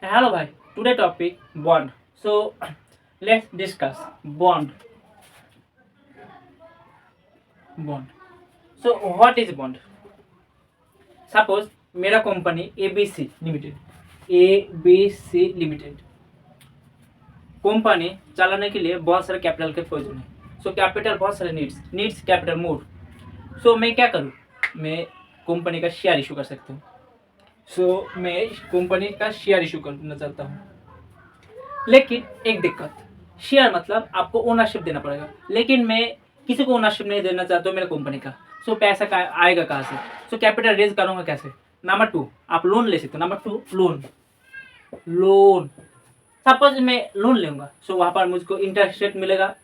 Hello, bhai. Today topic bond. So let's discuss bond. Bond. So what is bond? Suppose मेरा company ABC limited company चलाने के लिए बहुत सारे capital के प्रयोजन है। सो कैपिटल बहुत सारे नीड्स कैपिटल मोर। सो मैं क्या करूँ? मैं कंपनी का शेयर इशू कर सकता हूँ। मैं कंपनी का शेयर इशू करना चाहता हूँ, लेकिन एक दिक्कत, शेयर मतलब आपको ओनरशिप देना पड़ेगा, लेकिन मैं किसी को ओनरशिप नहीं देना चाहता हूँ मेरे कंपनी का। पैसा आएगा कहाँ से? कैपिटल रेज करूँगा कैसे? नंबर टू, आप लोन ले सकते हो। Number two, loan. Loan suppose मैं लोन लूँगा, वहाँ पर मुझको इंटरेस्ट रेट मिलेगा,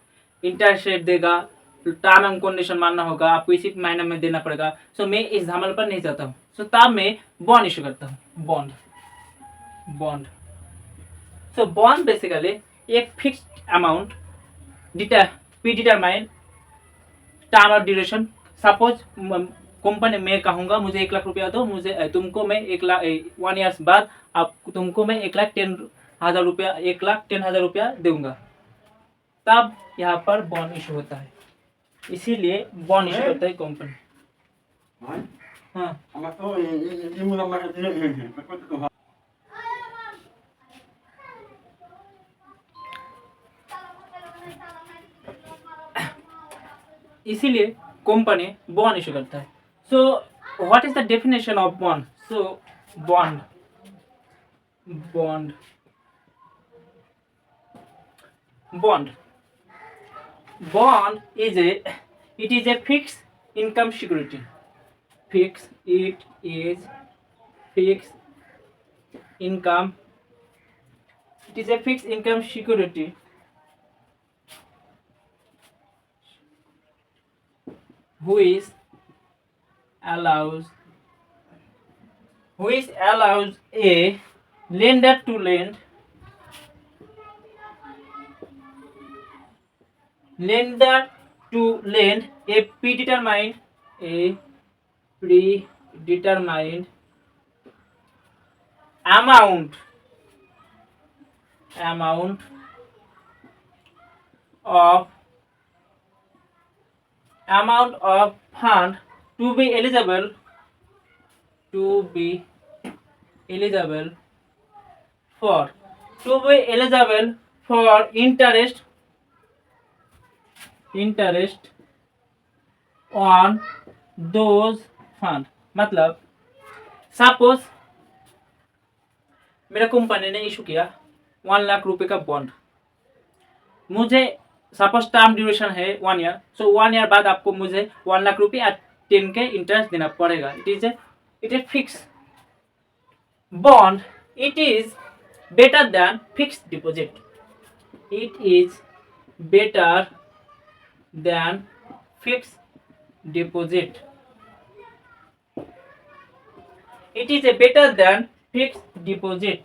इंटरेस्ट रेट देगा, टर्म एंड कंडीशन मानना होगा, आपको इसी महीने में देना पड़ेगा। मैं इस झमेले पर नहीं चाहता हूँ। तब मैं बॉन्ड इशू करता हूँ। बॉन्ड बॉन्ड बॉन्ड बेसिकली एक फिक्स्ड अमाउंट डिटरमाइन टर्म और ड्यूरेशन। सपोज कंपनी में कहूँगा मुझे 1 लाख रुपया दो, मुझे तुमको मैं 1 लाख 1 ईयर्स बाद आप तुमको मैं 1,10,000 रुपया 1,10,000 रुपया दूंगा। तब यहाँ पर बॉन्ड इशू होता है, इसीलिए बॉन्ड इशू करता है कंपनी। हाँ, इसीलिए कंपनी बॉन्ड इशू करता है। What is the definition of bond? Bond bond bond bond is a fixed income security. It is fixed income. It is a fixed income security which allows a lender to lend a predetermined amount of fund to be eligible for interest on those fund। मतलब suppose मेरा company ने issue किया 1 लाख रुपए का bond, मुझे suppose term duration है 1 year. 1 year बाद आपको मुझे 1 लाख रुपये 10 के इंटरेस्ट देना पड़ेगा। It is fix bond. It is better than fixed deposit. It is better than fixed deposit. It is better than fixed deposit.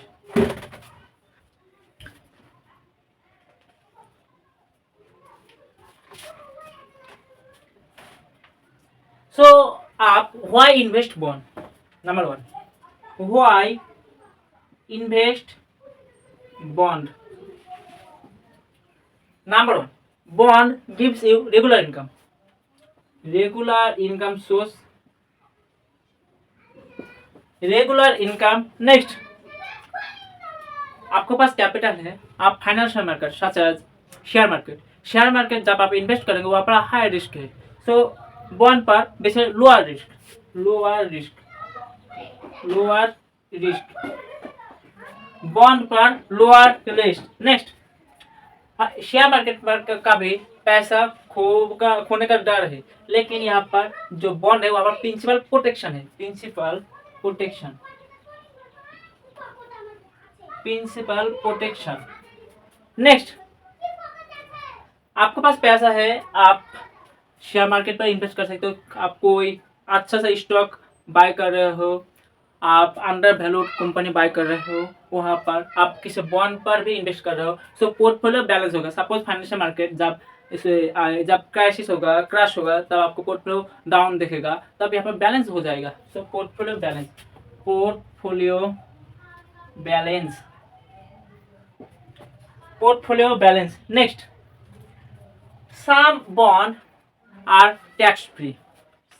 आप why invest bond? Number one, why invest bond? Number one, bond gives you regular income. Source. Next, आपके पास capital है, आप financial market such as share market जब आप invest करेंगे वहाँ पर हाई रिस्क है। बॉन्ड पर बेसिकली लोअर रिस्क। बॉन्ड पर lower risk. Next, share market पर का भी पैसा खोने का डर है, लेकिन यहाँ पर जो बॉन्ड है वहाँ पर प्रिंसिपल प्रोटेक्शन है। Principal protection. नेक्स्ट, आपके पास पैसा है, आप शेयर मार्केट पर इन्वेस्ट कर सकते हो। आप कोई अच्छा सा स्टॉक बाय कर रहे हो, आप अंडर वैल्यूड कंपनी बाय कर रहे हो, वहाँ पर आप किसी बॉन्ड पर भी इन्वेस्ट कर रहे हो। पोर्टफोलियो बैलेंस होगा। सपोज फाइनेंशियल मार्केट जब क्रैश होगा तब आपको पोर्टफोलियो डाउन दिखेगा, तब यहाँ पर बैलेंस हो जाएगा। Portfolio balance portfolio balance. Next, some bond are tax free,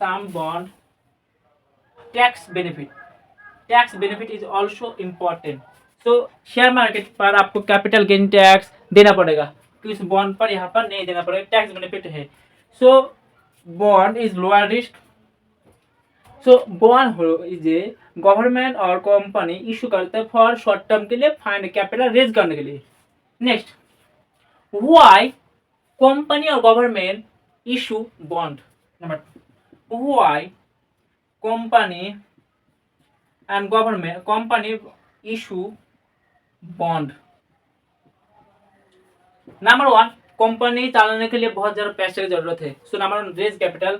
some bond tax benefit, tax benefit is also important. So share market पर आपको कैपिटल गेन टैक्स देना पड़ेगा, तो इस बॉन्ड पर यहाँ पर नहीं देना पड़ेगा, टैक्स बेनिफिट है। So bond is lower risk. So bond J government और कंपनी इशू करते हैं फॉर शॉर्ट टर्म के लिए, फाइंड कैपिटल रेज करने के लिए। नेक्स्ट, व्हाई कंपनी और government issue bond. Number, why company and government, company issue bond. Number one, company चलाने के लिए बहुत ज्यादा पैसे की जरूरत है। So number one, raise capital,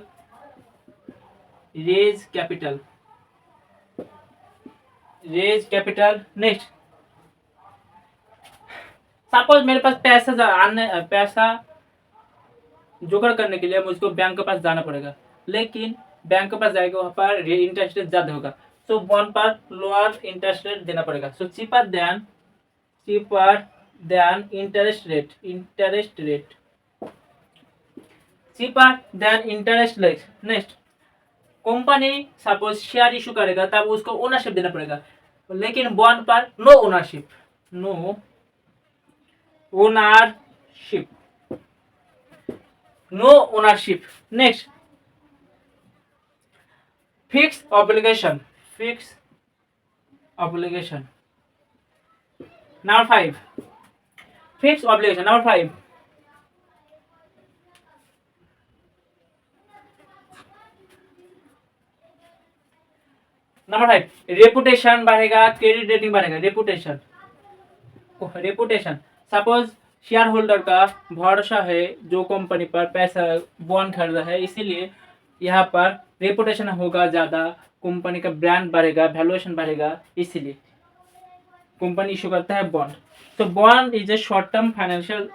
raise capital, raise capital. Next, suppose मेरे पास पैसा जुगाड़ करने के लिए मुझको बैंक के पास जाना पड़ेगा, लेकिन बैंक के पास जाएगा वहाँ पर इंटरेस्ट रेट ज्यादा होगा, सो बॉन्ड पर लोअर इंटरेस्ट रेट देना पड़ेगा। So cheaper than interest rate, cheaper than interest rate. Next, company suppose share issue करेगा तब उसको ओनरशिप देना पड़ेगा, लेकिन बॉन्ड पर no ownership, no ownership, no ownership. Next, fix obligation, fix obligation. Number 5, fix obligation. Number 5, reputation बढ़ेगा, credit rating बढ़ेगा, reputation, reputation. Suppose shareholder का भरोसा है जो कंपनी पर पैसा बॉन्ड खरीद रहा है, इसीलिए यहाँ पर रेपुटेशन होगा ज़्यादा, कंपनी का ब्रांड बढ़ेगा, वैल्यूएशन बढ़ेगा, इसीलिए कंपनी इशू करता है बॉन्ड। तो bond is a short term financial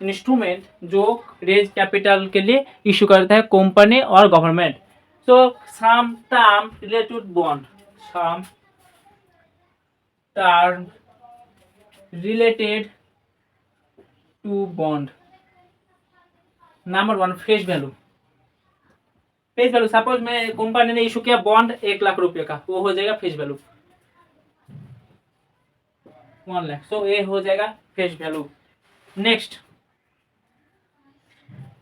instrument जो रेज कैपिटल के लिए इशू करता है कंपनी और government. So some term related bond, some term related to bond. Number 1, face value, face value. Suppose मैं कंपनी ने इशू किया बॉन्ड 1,00,000 रुपए का, वो हो जाएगा फेस वैल्यू 1,00,000, सो ये हो जाएगा face value. Next,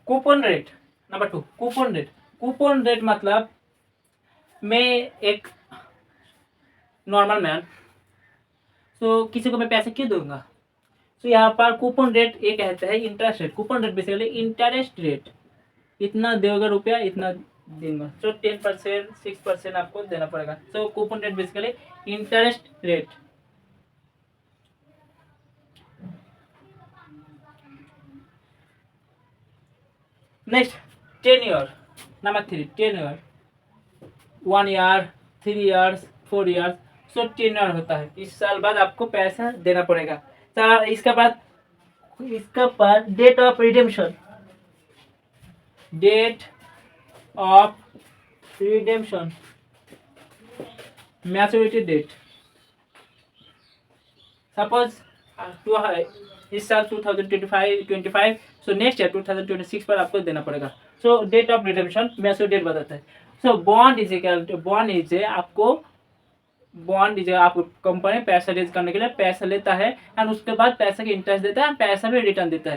coupon rate. Number 2, coupon rate. Coupon rate मतलब मैं एक नॉर्मल मैन, सो किसी को मैं पैसे क्यों दूंगा, तो यहाँ पर कूपन रेट ये कहते हैं interest rate. Coupon rate basically interest rate, इतना दोगे रुपया इतना दिन में, सो 10%, 6% आपको देना पड़ेगा। So coupon rate basically interest rate. Next, tenure. Number 3, tenure, 1 year, 3 years, 4 years. So tenure होता है, इस साल बाद आपको पैसा देना पड़ेगा। इसके बाद date of redemption, date of redemption, maturity date. Suppose इस साल 2025, सो नेक्स्ट ईयर 2026 पर आपको देना पड़ेगा। So date of redemption maturity date बताता है। सो बॉन्ड इज आपको कंपनी पैसा रेज करने के लिए पैसा लेता है एंड उसके बाद पैसा की इंटरेस्ट देता है, पैसा भी रिटर्न देता है।